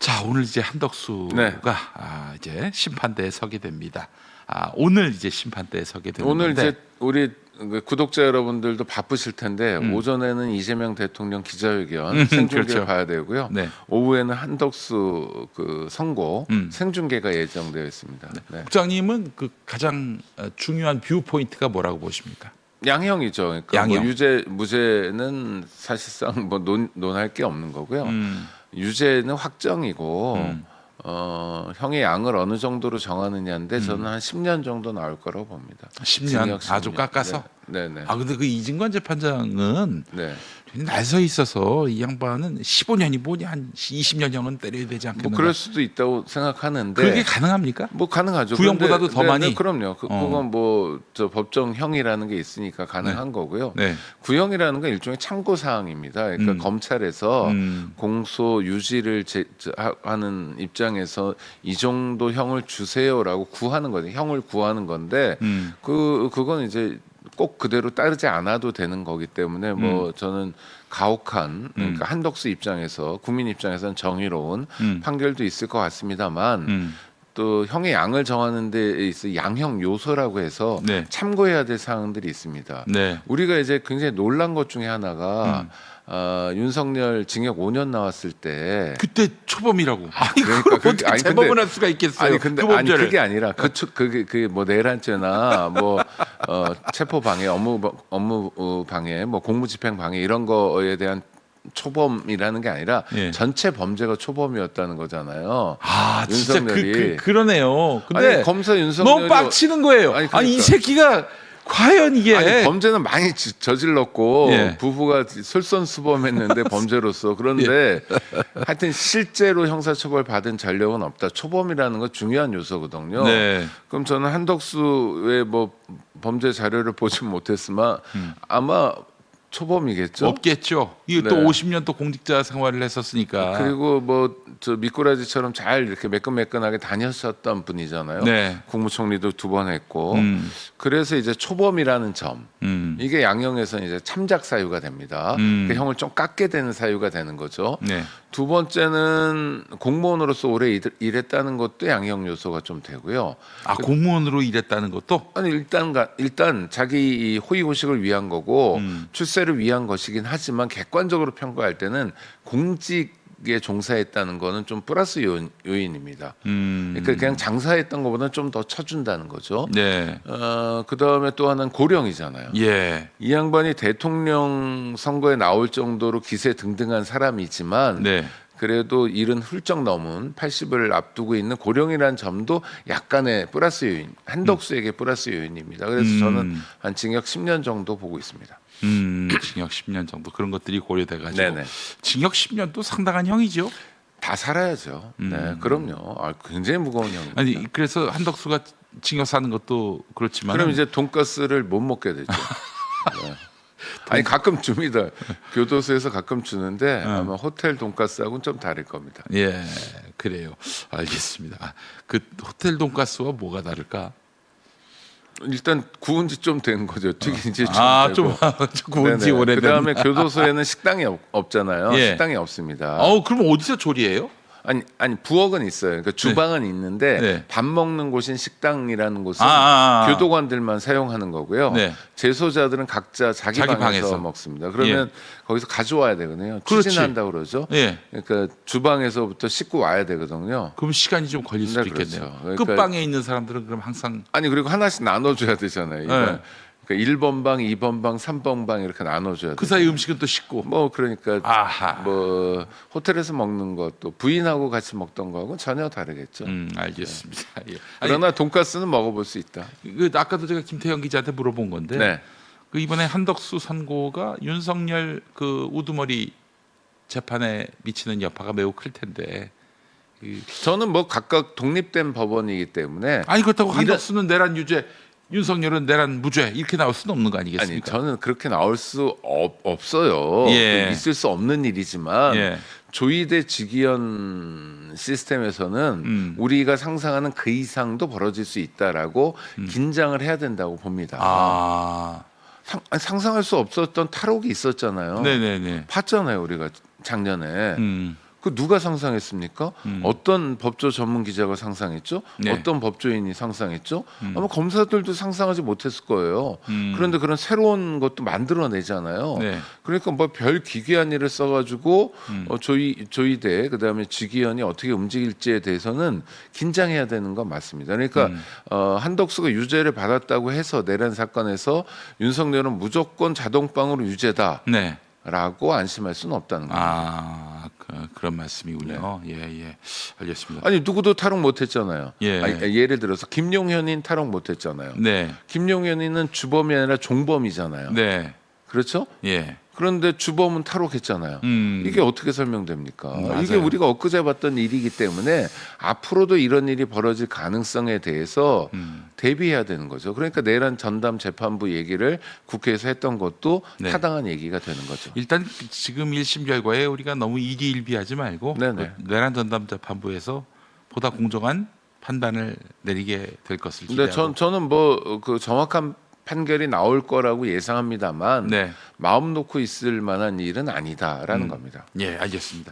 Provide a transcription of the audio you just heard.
자, 오늘 이제 한덕수가 네. 이제 심판대에 서게 됩니다. 오늘 이제 심판대에 서게 되는데 오늘 이제 우리 구독자 여러분들도 바쁘실 텐데 오전에는 이재명 대통령 기자회견 생중계를 그렇죠. 봐야 되고요. 네. 오후에는 한덕수 그 선고 생중계가 예정되어 있습니다. 네. 국장님은 그 가장 중요한 뷰 포인트가 뭐라고 보십니까? 양형이죠. 그러니까 양형. 뭐 유죄 무죄는 사실상 뭐 논할 게 없는 거고요. 유죄는 확정이고 형의 양을 어느 정도로 정하느냐인데 저는 한 10년 정도 나올 거라고 봅니다. 10년 징역 아주 10년. 깎아서. 네. 근데 그 이진관 재판장은 네. 날서 있어서 이 양반은 15년이 뭐니 한 20년형은 때려야 되지 않겠나? 뭐 그럴 수도 있다고 생각하는데 그게 가능합니까? 뭐 가능하죠. 구형보다도 그런데 더 많이? 네, 그럼요. 그건 뭐 저 법정형이라는 게 있으니까 가능한 거고요. 네. 구형이라는 건 일종의 참고 사항입니다. 그러니까 검찰에서 공소 유지를 하는 입장에서 이 정도 형을 주세요라고 구하는 거죠. 형을 구하는 건데 그건 이제 꼭 그대로 따르지 않아도 되는 거기 때문에 뭐 저는 가혹한 그러니까 한덕수 입장에서 국민 입장에서는 정의로운 판결도 있을 것 같습니다만 또 형의 양을 정하는 데 있어 양형 요소라고 해서 네. 참고해야 될 사항들이 있습니다. 네. 우리가 이제 굉장히 놀란 것 중에 하나가 윤석열 징역 5년 나왔을 때 그때 초범이라고. 아니 그러니까 그걸 그게- 어떻게 아니, 재범을 근데- 할 수가 있겠어요? 아니 근데 그 범죄를. 그게 아니라 그게 뭐 내란죄나 뭐 체포 방해, 업무 방해, 뭐 공무집행 방해 이런 거에 대한 초범이라는 게 아니라 예. 전체 범죄가 초범이었다는 거잖아요. 진짜 윤석열이 그러네요. 근데 아니, 검사 윤석열이 너무 빡치는 거예요. 아니, 아니 이 그러니까. 새끼가 과연 이게 아니, 범죄는 많이 저질렀고 예. 부부가 솔선수범했는데 범죄로서 그런데 하여튼 실제로 형사처벌 받은 전력은 없다. 초범이라는 건 중요한 요소거든요. 네. 그럼 저는 한덕수의 뭐 범죄 자료를 보지 못했으면 아마 초범이겠죠. 없겠죠. 이게 또 네. 50년 또 공직자 생활을 했었으니까. 그리고 뭐 저 미꾸라지처럼 잘 이렇게 매끈매끈하게 다녔었던 분이잖아요. 네. 국무총리도 2번 했고 그래서 이제 초범이라는 점 이게 양형에서는 이제 참작 사유가 됩니다. 그 형을 좀 깎게 되는 사유가 되는 거죠. 네. 두 번째는 공무원으로서 오래 일했다는 것도 양형 요소가 좀 되고요. 공무원으로 일했다는 것도 아니 일단 자기 이 호의호식을 위한 거고 출세를 위한 것이긴 하지만 객관적으로 평가할 때는 공직에 종사했다는 거는 좀 플러스 요인입니다. 그러니까 그냥 장사했던 것보다는 좀 더 쳐준다는 거죠. 네. 그 다음에 또 하나는 고령이잖아요. 예. 이 양반이 대통령 선거에 나올 정도로 기세 등등한 사람이지만 네. 그래도 일은 훌쩍 넘은 80을 앞두고 있는 고령이라는 점도 약간의 플러스 요인, 한덕수에게 플러스 요인입니다. 그래서 저는 한 징역 10년 정도 보고 있습니다. 징역 10년 정도 그런 것들이 고려돼가지고 네네. 징역 10년도 상당한 형이죠. 다 살아야죠. 네, 그럼요. 굉장히 무거운 형입니다. 아니 그래서 한덕수가 징역 사는 것도 그렇지만 그럼 이제 돈가스를 못 먹게 되죠. 네. 아니 가끔 줍니다. 교도소에서 가끔 주는데 아마 호텔 돈가스하고는 좀 다를 겁니다. 예 그래요. 알겠습니다. 그 호텔 돈가스와 뭐가 다를까? 일단 구운 지 좀 된 거죠. 튀긴 지 좀 구운 지 오래된. 그다음에 교도소에는 식당이 없잖아요. 예. 식당이 없습니다. 그럼 어디서 조리해요? 아니 부엌은 있어요. 그러니까 주방은 있는데 네. 밥 먹는 곳인 식당이라는 곳은 교도관들만 사용하는 거고요. 네. 재소자들은 각자 자기 방에서 방에서. 먹습니다. 그러면 거기서 가져와야 되거든요. 그렇지. 추진한다고 그러죠. 예. 그러니까 주방에서부터 씻고 와야 되거든요. 그럼 시간이 좀 걸릴 수도 네, 그렇죠. 있겠네요. 그러니까- 끝방에 있는 사람들은 그럼 항상 아니 그리고 하나씩 나눠줘야 되잖아요. 네. 그러니까 1번 방, 2번 방, 3번 방 이렇게 나눠줘야 돼요. 그 사이 음식은 또 식고. 뭐 그러니까 아하. 뭐 호텔에서 먹는 것도 부인하고 같이 먹던 거하고 전혀 다르겠죠. 알겠습니다. 예. 아니, 그러나 돈가스는 먹어볼 수 있다. 아까도 제가 김태형 기자한테 물어본 건데 네. 그 이번에 한덕수 선고가 윤석열 그 우두머리 재판에 미치는 여파가 매우 클 텐데. 저는 뭐 각각 독립된 법원이기 때문에 아니 그렇다고 이런- 한덕수는 내란 유죄, 윤석열은 내란 무죄 이렇게 나올 수는 없는 거 아니 아니겠습니까? 저는 그렇게 나올 수 없어요. 예. 있을 수 없는 일이지만 예. 조이대 직위원 시스템에서는 우리가 상상하는 그 이상도 벌어질 수 있다라고 긴장을 해야 된다고 봅니다. 상상할 수 없었던 탈옥이 있었잖아요. 네네네. 봤잖아요 우리가 작년에. 그 누가 상상했습니까? 어떤 법조 전문 기자가 상상했죠? 네. 어떤 법조인이 상상했죠? 아마 검사들도 상상하지 못했을 거예요. 그런데 그런 새로운 것도 만들어내잖아요. 네. 그러니까 뭐 별 기괴한 일을 써가지고 조이대 그다음에 지기현이 어떻게 움직일지에 대해서는 긴장해야 되는 건 맞습니다. 그러니까 한덕수가 유죄를 받았다고 해서 내란 사건에서 윤석열은 무조건 자동방으로 유죄다. 네. 라고 안심할 수는 없다는 거예요. 아, 그런 말씀이군요. 예, 알겠습니다. 아니 누구도 탈옥 못했잖아요. 예. 예를 들어서 김용현인 탈옥 못했잖아요. 네, 김용현이는 주범이 아니라 종범이잖아요. 네, 그렇죠? 예. 그런데 주범은 탈옥했잖아요. 이게 어떻게 설명됩니까? 맞아요. 이게 우리가 엊그제 봤던 일이기 때문에 앞으로도 이런 일이 벌어질 가능성에 대해서 대비해야 되는 거죠. 그러니까 내란 전담 재판부 얘기를 국회에서 했던 것도 네. 타당한 얘기가 되는 거죠. 일단 지금 1심 결과에 우리가 너무 일희일비하지 말고 네네. 내란 전담 재판부에서 보다 공정한 판단을 내리게 될 것을 근데 기대하고. 저는 뭐 그 정확한 판결이 나올 거라고 예상합니다만 네, 마음 놓고 있을 만한 일은 아니다라는 겁니다. 예, 알겠습니다.